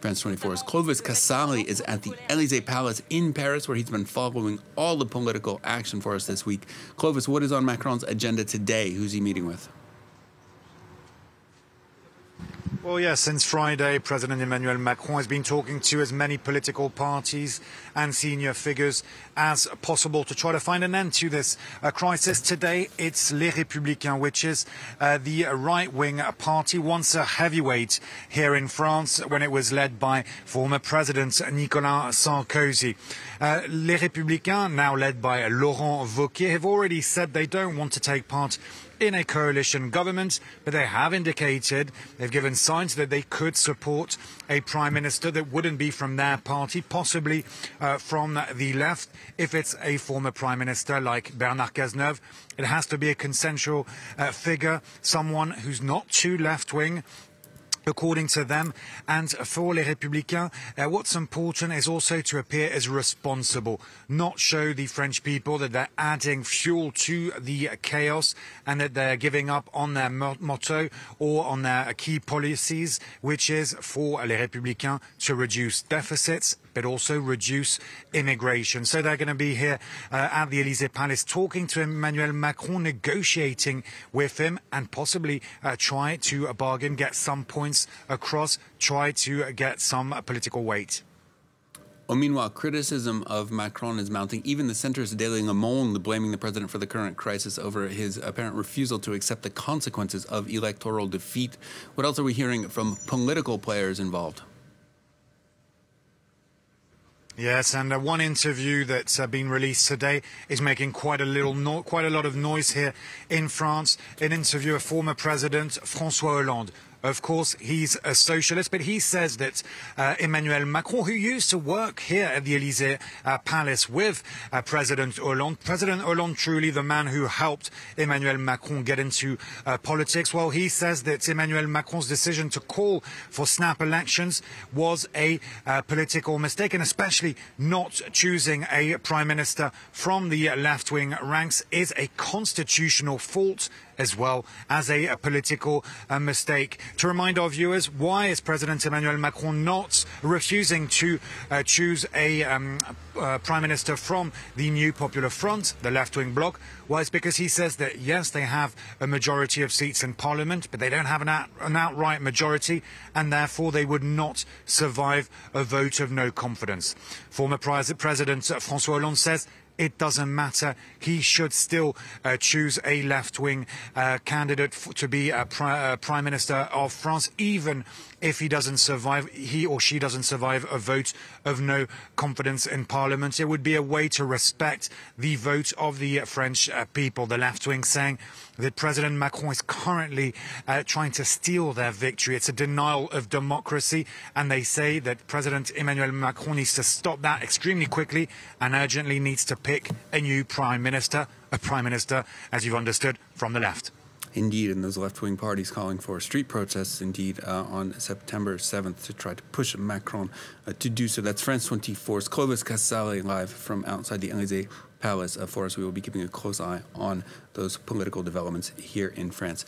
France 24's Clovis Casali is at the Élysée Palace in Paris, where he's been following all the political action for us this week. Clovis, what is on Macron's agenda today? Who's he meeting with? Well, yes, since Friday, President Emmanuel Macron has been talking to as many political parties and senior figures as possible to try to find an end to this crisis. Today, it's Les Républicains, which is the right-wing party, once a heavyweight here in France when it was led by former President Nicolas Sarkozy. Les Républicains, now led by Laurent Wauquiez, have already said they don't want to take part in a coalition government, but they have indicated, they've given signs that they could support a prime minister that wouldn't be from their party, possibly from the left. If it's a former prime minister like Bernard Cazeneuve, it has to be a consensual figure, someone who's not too left-wing, according to them. And for Les Républicains, what's important is also to appear as responsible, not show the French people that they're adding fuel to the chaos and that they're giving up on their motto or on their key policies, which is for Les Républicains to reduce deficits, but also reduce immigration. So they're going to be here at the Élysée Palace talking to Emmanuel Macron, negotiating with him and possibly try to bargain, get some points across, try to get some political weight. Well, meanwhile, criticism of Macron is mounting. Even the centrist Daily Le Monde blaming the president for the current crisis over his apparent refusal to accept the consequences of electoral defeat. What else are we hearing from political players involved? Yes, and one interview that's been released today is making quite a lot of noise here in France. An interview of former President François Hollande. Of course, he's a socialist, but he says that Emmanuel Macron, who used to work here at the Élysée Palace with President Hollande, truly the man who helped Emmanuel Macron get into politics, well, he says that Emmanuel Macron's decision to call for snap elections was a political mistake, and especially not choosing a prime minister from the left-wing ranks is a constitutional fault as well as a political mistake. To remind our viewers, why is President Emmanuel Macron not refusing to choose a prime minister from the New Popular Front, the left-wing bloc? Well, it's because he says that, yes, they have a majority of seats in parliament, but they don't have an outright majority, and therefore they would not survive a vote of no confidence. Former President François Hollande says it doesn't matter. He should still choose a left-wing candidate to be Prime Minister of France, even if he or she doesn't survive a vote of no confidence in Parliament. It would be a way to respect the vote of the French people. The left-wing saying that President Macron is currently trying to steal their victory. It's a denial of democracy, and they say that President Emmanuel Macron needs to stop that extremely quickly and urgently needs to pick a new prime minister, as you've understood, from the left. Indeed, and those left-wing parties calling for street protests, indeed, on September 7th to try to push Macron to do so. That's France 24's Clovis Casali live from outside the Élysée Palace for us. We will be keeping a close eye on those political developments here in France.